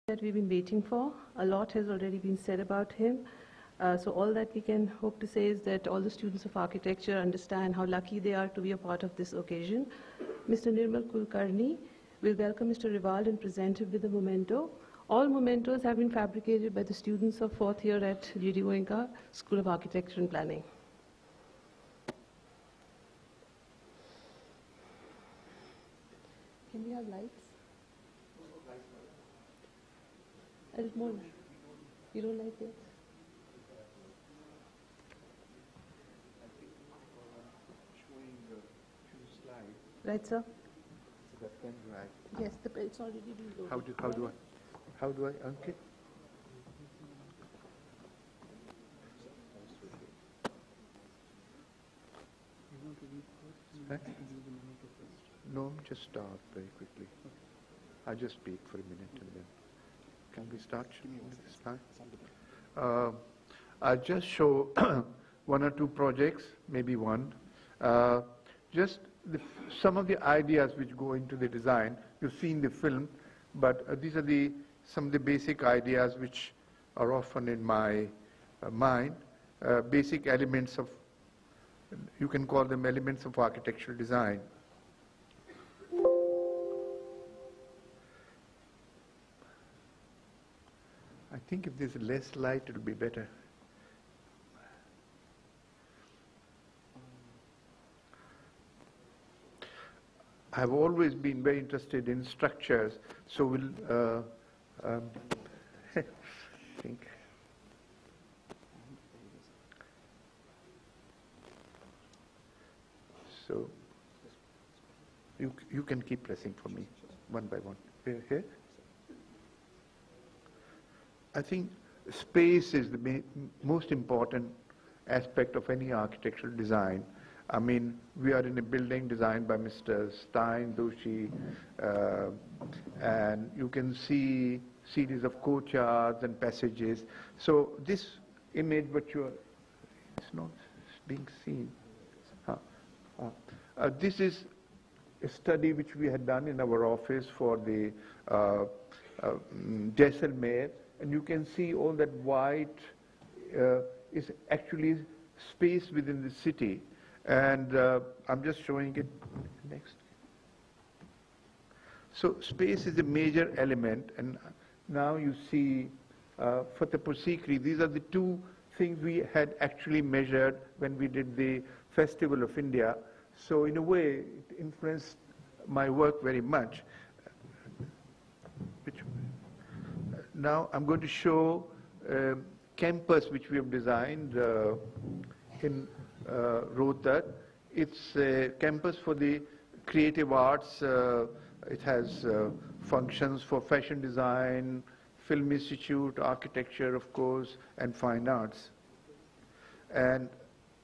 that we've been waiting for. A lot has already been said about him. So all that we can hope to say is that all the students of architecture understand how lucky they are to be a part of this occasion. Mr. Nirmal Kulkarni will welcome Mr. Rewal and present him with a memento. All mementos have been fabricated by the students of 4th year at GD Goenka School of Architecture and Planning. Can we have lights? A little more. You don't like it? Right, sir? So that can right. Yes, it's already been loaded. How do I Ankit? No, just start very quickly. I'll just speak for a minute and then. Can we start this time? I'll just show one or two projects, maybe one. Just some of the ideas which go into the design. You've seen the film, but these are some of the basic ideas which are often in my mind. Basic elements of, you can call them elements of architectural design. I think if there's less light, it'll be better. I've always been very interested in structures, so we'll think. So you can keep pressing for me one by one. Here. I think space is the most important aspect of any architectural design. I mean, we are in a building designed by Mr. Stein, Doshi, and you can see series of courtyards and passages. So this image, it's not being seen. This is a study which we had done in our office for the Jaisalmer, and you can see all that white is actually space within the city. And I'm just showing it next. So space is a major element, and now you see Fatehpur Sikri. These are the two things we had actually measured when we did the Festival of India. So in a way, it influenced my work very much. Now I'm going to show a campus which we have designed in Rohtak. It's a campus for the creative arts. It has functions for fashion design, film institute, architecture, of course, and fine arts. And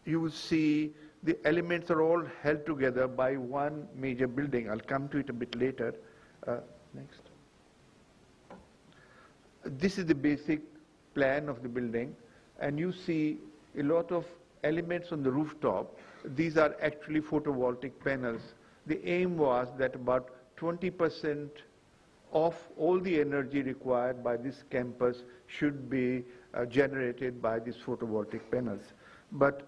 you will see the elements are all held together by one major building. I'll come to it a bit later. Next. This is the basic plan of the building, and you see a lot of elements on the rooftop. These are actually photovoltaic panels. The aim was that about 20% of all the energy required by this campus should be generated by these photovoltaic panels. But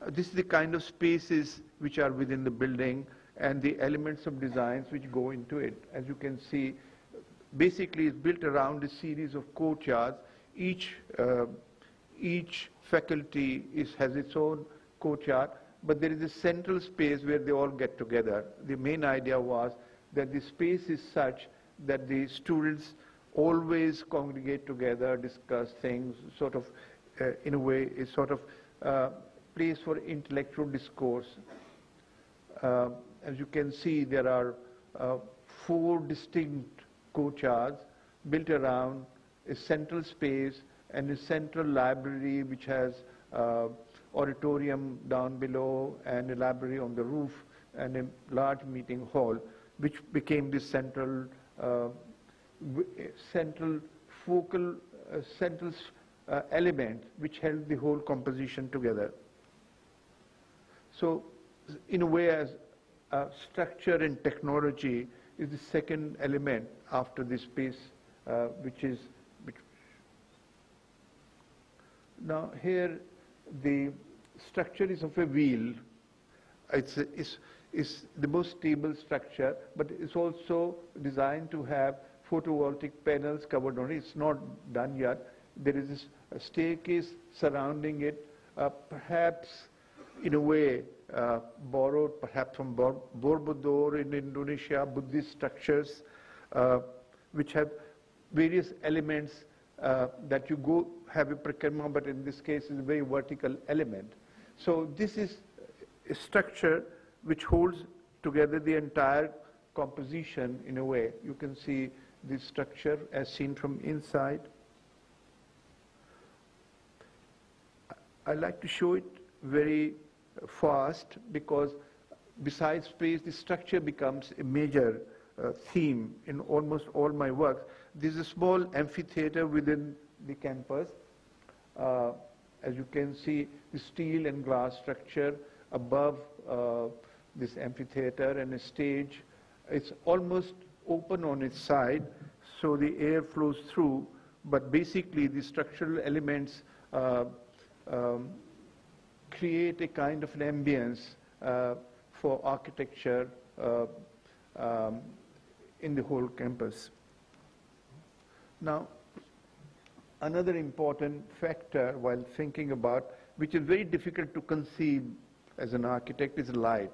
this is the kind of spaces which are within the building and the elements of designs which go into it. As you can see, basically it's built around a series of courtyards. Each faculty has its own courtyard, but there is a central space where they all get together. The main idea was that the space is such that the students always congregate together, discuss things, sort of, in a way, is sort of place for intellectual discourse. As you can see, there are 4 distinct courtyards built around a central space and a central library which has auditorium down below and a library on the roof and a large meeting hall, which became the central focal element which held the whole composition together. So in a way, as structure and technology is the second element after this space, which now here the structure is of a wheel. It's the most stable structure, but it's also designed to have photovoltaic panels covered on it. It's not done yet. There is this staircase surrounding it, perhaps in a way borrowed perhaps from Borobudur in Indonesia, Buddhist structures, which have various elements that you go have a parikrama, but in this case is a very vertical element. So this is a structure which holds together the entire composition in a way. You can see this structure as seen from inside. I like to show it very fast because besides space, the structure becomes a major theme in almost all my works. This is a small amphitheater within the campus. As you can see, the steel and glass structure above this amphitheater and a stage. It's almost open on its side, so the air flows through, but basically the structural elements create a kind of an ambience for architecture in the whole campus. Now, another important factor while thinking about, which is very difficult to conceive as an architect, is light.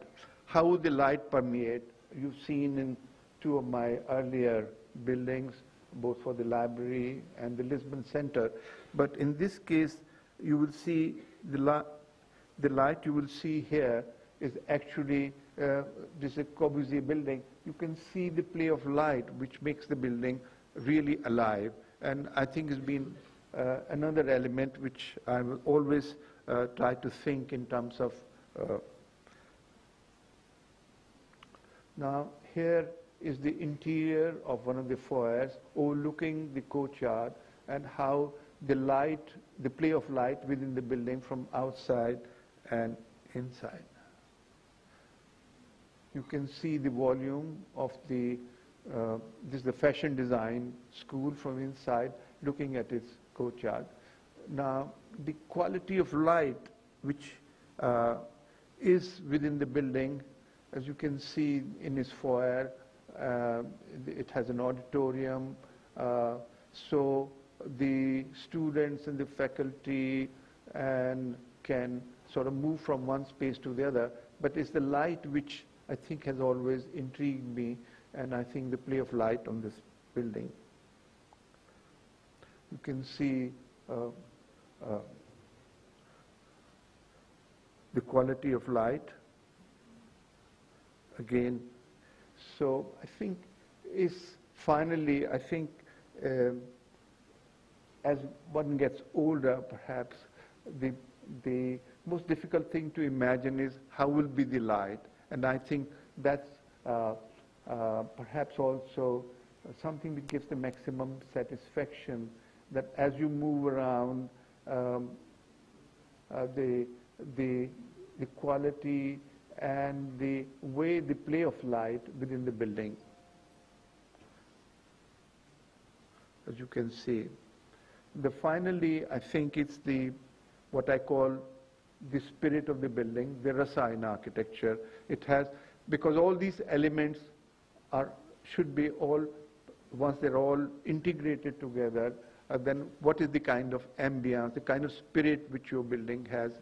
How would the light permeate? You've seen in two of my earlier buildings, both for the library and the Lisbon Center. But in this case, you will see the light you will see here is actually, this is a Corbusier building. You can see the play of light, which makes the building really alive. And I think it's been another element which I will always try to think in terms of. Now, here is the interior of one of the foyers overlooking the courtyard and how the light, the play of light within the building from outside and inside. You can see the volume of the, this is the fashion design school from inside, looking at its courtyard. Now, the quality of light which is within the building, as you can see in its foyer, it has an auditorium, so the students and the faculty can sort of move from one space to the other, but it's the light which I think has always intrigued me, and I think the play of light on this building. You can see the quality of light again. So I think finally, I think as one gets older, perhaps the most difficult thing to imagine is how will be the light. And I think that's perhaps also something that gives the maximum satisfaction, that as you move around, the quality and the way the play of light within the building. As you can see. Finally, I think it's what I call the spirit of the building, the rasa in architecture. It has, because all these elements should be all, once they're all integrated together, then what is the kind of ambience, the kind of spirit which your building has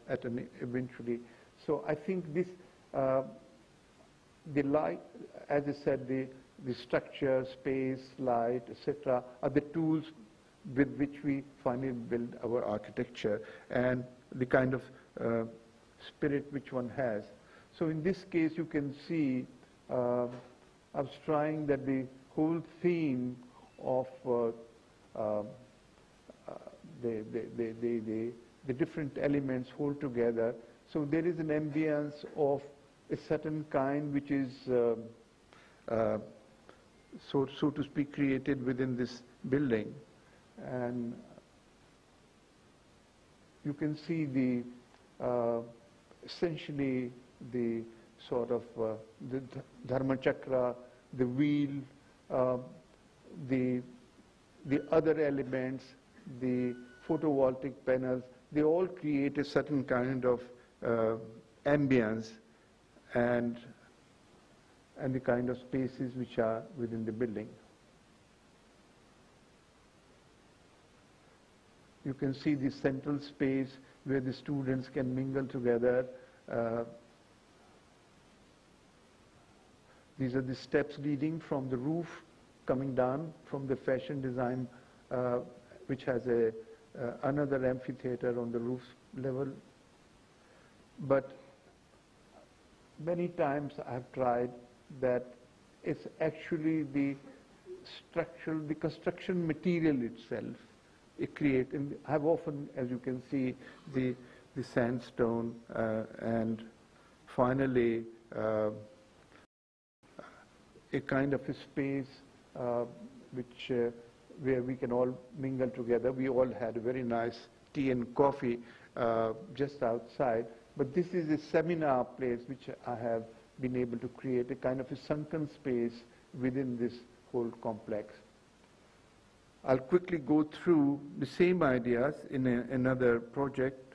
eventually. So I think this, the light, as I said, the structure, space, light, etc., are the tools with which we finally build our architecture and the kind of spirit which one has. So in this case, you can see I was trying that the whole theme of the different elements hold together. So there is an ambience of a certain kind which is, so to speak, created within this building. And you can see essentially the sort of the Dharma Chakra the wheel, the other elements, the photovoltaic panels, they all create a certain kind of ambience and the kind of spaces which are within the building. You can see the central space where the students can mingle together. These are the steps leading from the roof, coming down from the fashion design, which has another amphitheater on the roof level. But many times I've tried that it's actually the construction material itself. It creates, and I've often, as you can see, the sandstone and finally a kind of a space where we can all mingle together. We all had a very nice tea and coffee just outside, but this is a seminar place which I have been able to create, a kind of a sunken space within this whole complex. I'll quickly go through the same ideas in another project,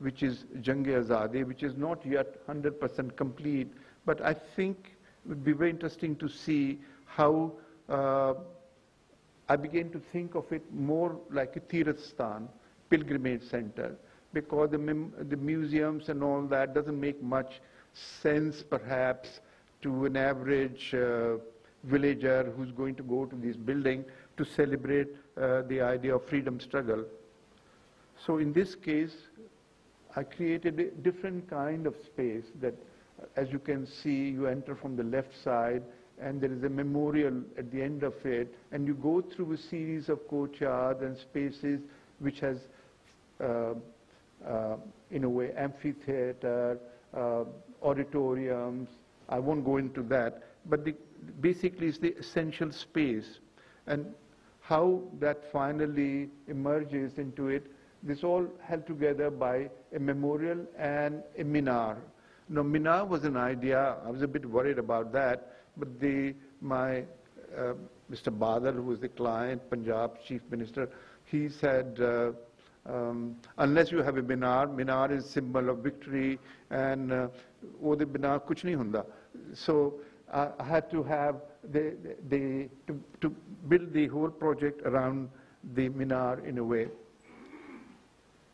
which is Jang-E-Azadi, which is not yet 100% complete, but I think it would be very interesting to see how I began to think of it more like a Tirthasthan, pilgrimage center, because the museums and all that doesn't make much sense perhaps to an average villager who's going to go to this building to celebrate the idea of freedom struggle. So in this case, I created a different kind of space that, as you can see, you enter from the left side and there is a memorial at the end of it, and you go through a series of courtyards and spaces which has, in a way, amphitheater, auditoriums. I won't go into that, but basically it's the essential space. And how that finally emerges into it, this all held together by a memorial and a minar. Now, minar was an idea. I was a bit worried about that, but Mr. Badal, who was the client, Punjab chief minister, he said, unless you have a minar is symbol of victory, and the minar kuch nahi hunda. So I had to have to build the whole project around the minar in a way.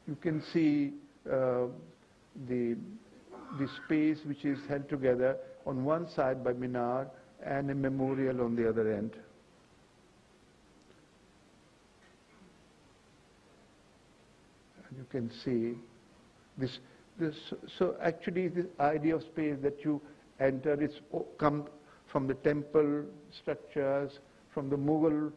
You can see the space which is held together on one side by minar and a memorial on the other end. And you can see this. So actually, this idea of space that you enter is come from the temple structures, from the Mughal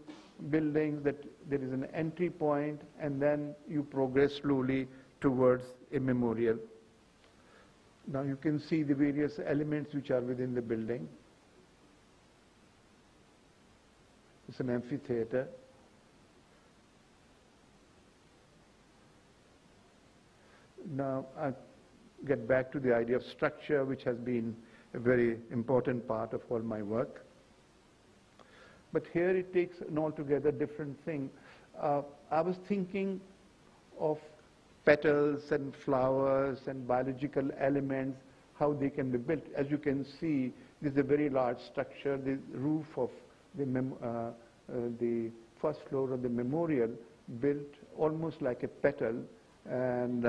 buildings, that there is an entry point, and then you progress slowly towards a memorial. Now you can see the various elements which are within the building. It's an amphitheater. Now I get back to the idea of structure, which has been a very important part of all my work. But here it takes an altogether different thing. I was thinking of petals and flowers and biological elements, how they can be built. As you can see, this is a very large structure. The roof of the first floor of the memorial built almost like a petal, and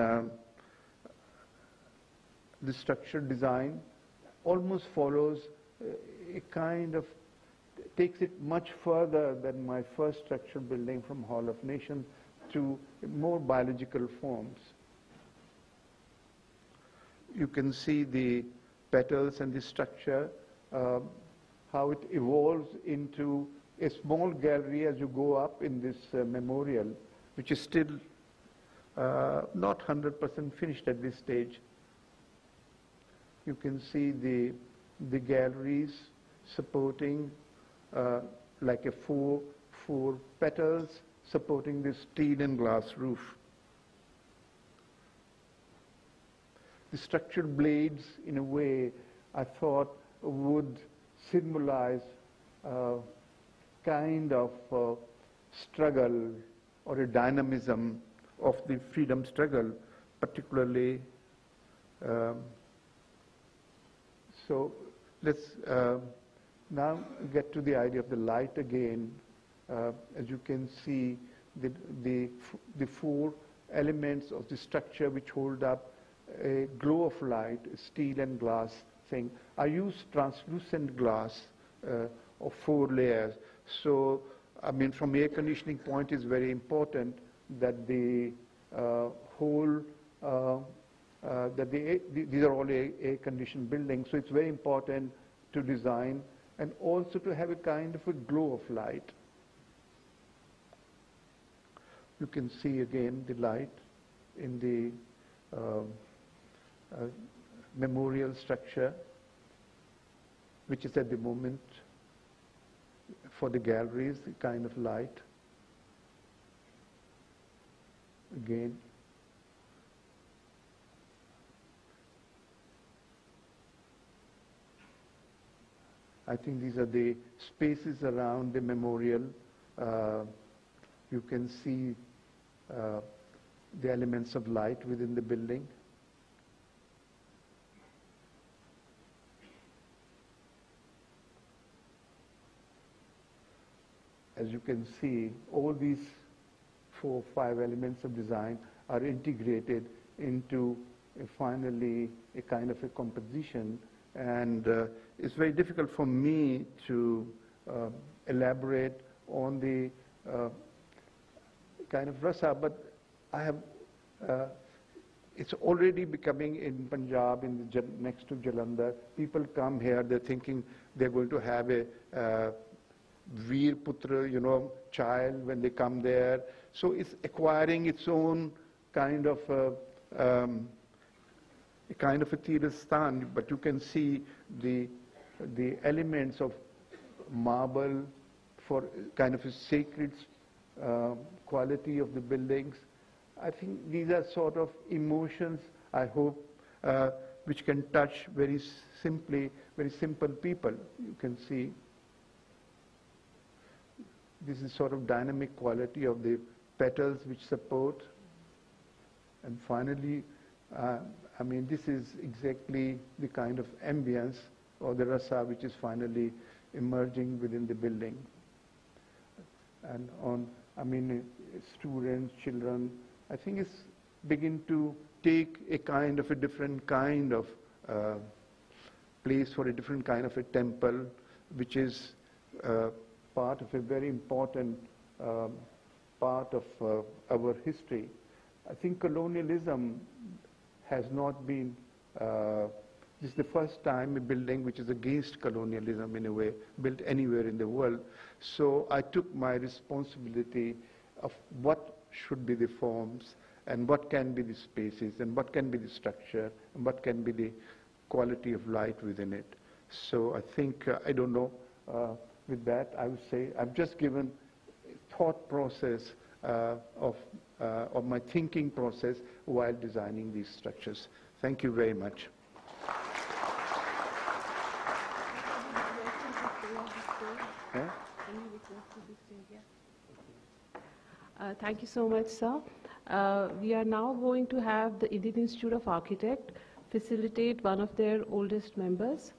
the structure design almost follows a kind of, takes it much further than my first structural building from Hall of Nations to more biological forms. You can see the petals and the structure, how it evolves into a small gallery as you go up in this memorial, which is still not 100% finished at this stage. You can see the galleries supporting like a four petals supporting this steel and glass roof. The structured blades, in a way, I thought would symbolize kind of struggle or a dynamism of the freedom struggle, particularly. So let's now get to the idea of the light again. As you can see, the four elements of the structure which hold up a glow of light, steel and glass thing. I use translucent glass of 4 layers. So, I mean, from air conditioning point, it's very important that the whole, these are all air-conditioned buildings. So it's very important to design and also to have a kind of a glow of light. You can see again the light in the memorial structure, which is at the moment for the galleries, the kind of light. Again, I think these are the spaces around the memorial. You can see the elements of light within the building. As you can see, all these 4 or 5 elements of design are integrated into finally a kind of a composition, and it's very difficult for me to elaborate on the kind of rasa, but I have, it's already becoming in Punjab, next to Jalandhar. People come here, they're thinking they're going to have a Veer Putra, child when they come there. So it's acquiring its own kind of a Tirasthan, but you can see the elements of marble for kind of a sacred quality of the buildings. I think these are sort of emotions, I hope, which can touch very simple people. You can see this is sort of dynamic quality of the petals which support. And finally, I mean, this is exactly the kind of ambience or the rasa which is finally emerging within the building. And students, children, I think it's begin to take a kind of a different kind of place for a different kind of a temple, which is part of a very important part of our history. I think colonialism has not been, this is the first time a building which is against colonialism in a way, built anywhere in the world. So I took my responsibility of what should be the forms and what can be the spaces and what can be the structure and what can be the quality of light within it. So I think, I don't know, with that I would say I've just given a thought process of my thinking process while designing these structures. Thank you very much. Thank you so much, sir. We are now going to have the Indian Institute of Architects facilitate one of their oldest members,